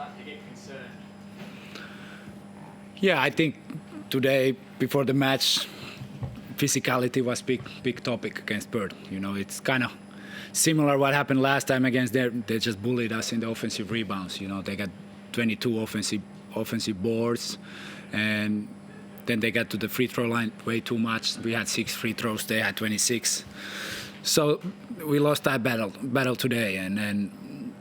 start to get concerned? Yeah, I think today before the match, physicality was big topic against Perth. You know, it's kind of similar what happened last time against them. They just bullied us in the offensive rebounds. You know, they got 22 offensive boards, and then they got to the free throw line way too much. We had 6 free throws, they had 26. So we lost that battle today, and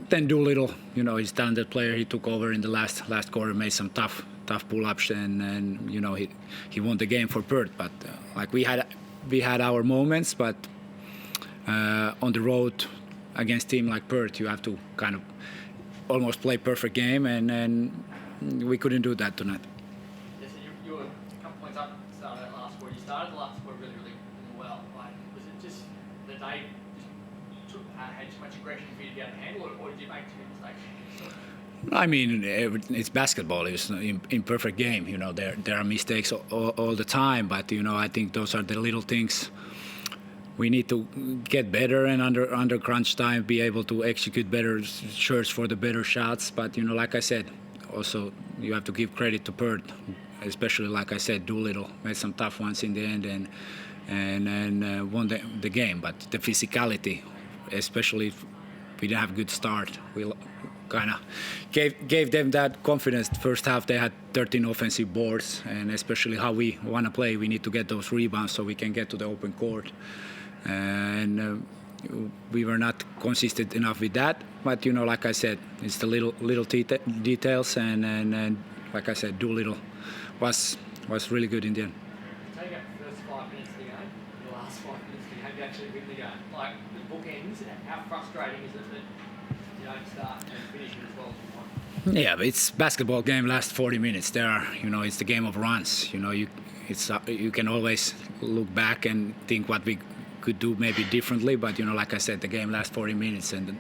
then Doolittle, you know, he's a talented player. He took over in the last quarter, made some tough pull-ups, and you know he won the game for Perth. But like we had our moments, but on the road against team like Perth, you have to kind of almost play perfect game, and we couldn't do that tonight. Yeah, so you were a couple points up at the start of that last quarter. You started the last quarter really well. Like, was it just the day had too much aggression for you to be able to handle it, or did you make too many mistakes? I mean, it's basketball. It's an imperfect game. You know, there are mistakes all the time, but you know, I think those are the little things. We need to get better, and under crunch time, be able to execute better shots for the better shots. But you know, like I said, also you have to give credit to Perth, especially like I said, Doolittle made some tough ones in the end and won the game. But the physicality, especially if we didn't have a good start, we kind of gave them that confidence. The first half they had 13 offensive boards, and especially how we want to play, we need to get those rebounds so we can get to the open court. And we were not consistent enough with that. But you know, like I said, it's the little details, and like I said, Doolittle was really good in the end. Take out the first 5 minutes of the game, the last 5 minutes of the game, you actually win the game. Like the bookends, how frustrating is it that you don't start and finish as well as you want? Yeah, but it's basketball game lasts 40 minutes. It's the game of runs. You know, you can always look back and think what we could do maybe differently, but you know, like I said, the game lasts 40 minutes, and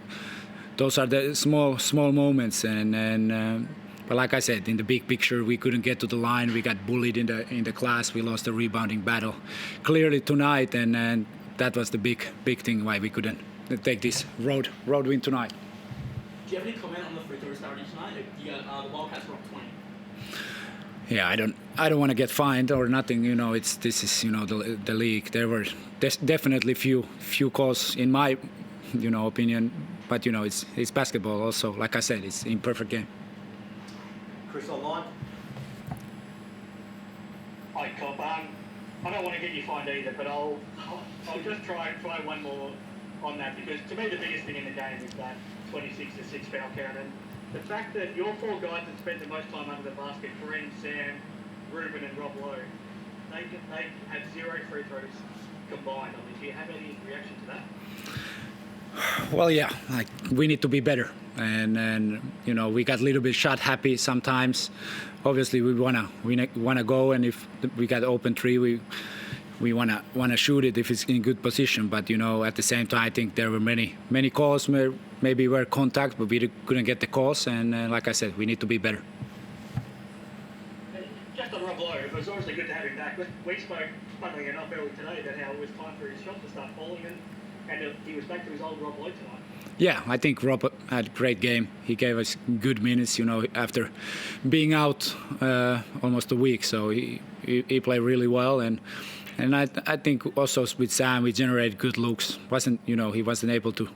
those are the small moments. But like I said, in the big picture, we couldn't get to the line. We got bullied in the class. We lost the rebounding battle clearly tonight, and that was the big thing why we couldn't take this road win tonight. Do you have any comment on the free throw disparity tonight? The Wildcats were up 20. Yeah, I don't want to get fined or nothing. You know, this is the league. There were definitely few calls in my opinion, but you know it's basketball also. Like I said, it's an imperfect game. Chris online. Hi, Cop. I don't want to get you fined either, but I'll just try one more on that, because to me the biggest thing in the game is that 26-6 foul count, and the fact that your 4 guys that spent the most time under the basket, Kareem, Sam, Ruben and Rob Lowe, they had 0 free throws combined. I mean, do you have any reaction to that? Well, yeah, like we need to be better, and you know, we got a little bit shot happy sometimes. Obviously, we wanna go, and if we got open 3, we wanna shoot it if it's in good position. But you know, at the same time, I think there were many calls where maybe were contact, but we couldn't get the calls. And like I said, we need to be better. Just on Rob Lowe, it was obviously good to have him back. We spoke, funnily enough, earlier today about how it was time for his shot to start falling, and he was back to his old Rob Lowe tonight. Yeah, I think Rob had a great game. He gave us good minutes, you know, after being out almost a week. So he played really well, and I think also with Sam we generated good looks. He wasn't able to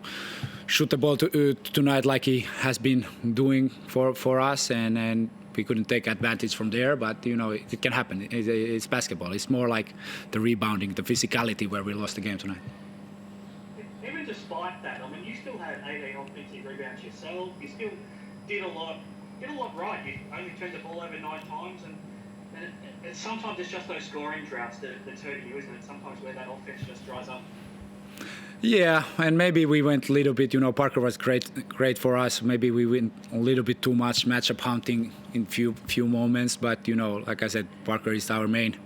shoot the ball tonight like he has been doing for us, and we couldn't take advantage from there. But you know, it can happen. It's basketball. It's more like the rebounding, the physicality where we lost the game tonight. Even despite that, I mean, you still had 18 offensive rebounds yourself. You still did a lot right. You only turned the ball over 9 times, and sometimes it's just those scoring droughts that's hurting you, isn't it? Sometimes where that offense just dries up. Yeah, and maybe we went a little bit. You know, Parker was great for us. Maybe we went a little bit too much matchup hunting in few moments. But you know, like I said, Parker is our main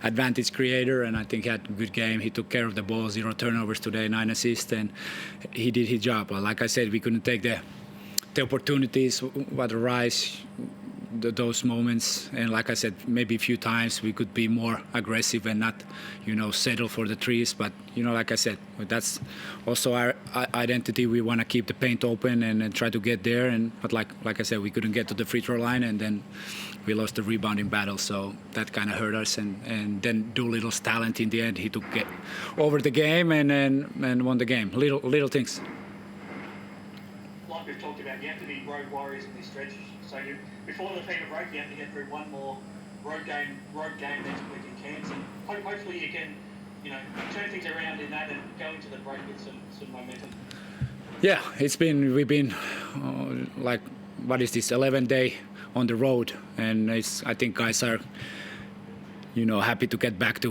advantage creator, and I think he had a good game. He took care of the ball, 0 turnovers today, 9 assists, and he did his job. Like I said, we couldn't take the opportunities what arise. those moments. And like I said, maybe a few times we could be more aggressive and not, settle for the threes. But like I said, that's also our identity. We want to keep the paint open and try to get there. But like I said, we couldn't get to the free throw line, and then we lost the rebounding battle. So that kind of hurt us. And then Doolittle's talent in the end, he took it over the game and won the game. Little things. Like we've talked about, you have to be road warriors in this stretch. So before the FIBA break, you have to get through one more road game next week in Cairns, and hopefully you can, turn things around in that and go into the break with some momentum. Yeah, we've been what is this, 11 day on the road, and I think guys are, happy to get back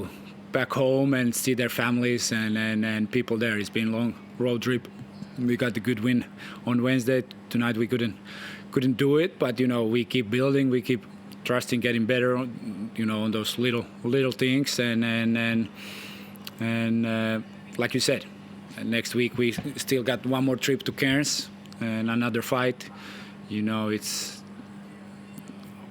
home and see their families and people there. It's been a long road trip. We got the good win on Wednesday. Tonight we couldn't do it, but we keep building, we keep trusting, getting better, on those little things, and like you said, next week we still got one more trip to Cairns and another fight. It's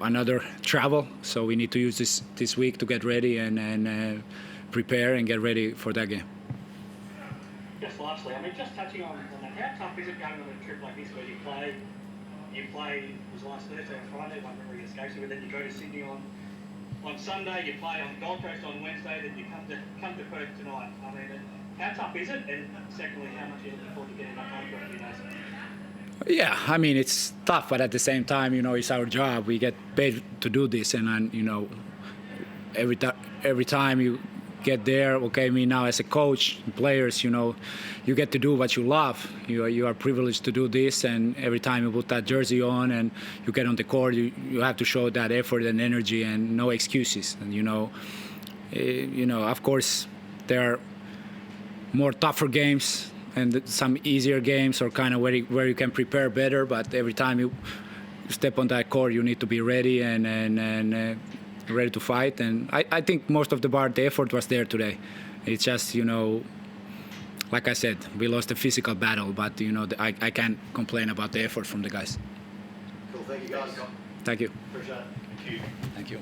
another travel, so we need to use this week to get ready and prepare and get ready for that game. Just lastly, just touching on that, how tough is it going on a trip like this where you play, it was last Thursday or Friday, my memory escapes me, but then you go to Sydney on Sunday, you play on Gold Coast on Wednesday, then you come to Perth tonight. How tough is it? And secondly, how much are you looking forward to getting back home for a few days? Yeah, it's tough, but at the same time, it's our job. We get paid to do this, and every time you get there, okay, me now as a coach, players, you get to do what you love. You are privileged to do this, and every time you put that jersey on and you get on the court, you have to show that effort and energy and no excuses. And of course, there are more tougher games and some easier games, or kind of where you can prepare better. But every time you step on that court, you need to be ready and ready to fight. And I think most of the effort was there today. It's just, like I said, we lost a physical battle, but I can't complain about the effort from the guys. Cool, thank you guys. Thank you. Appreciate it. Thank you.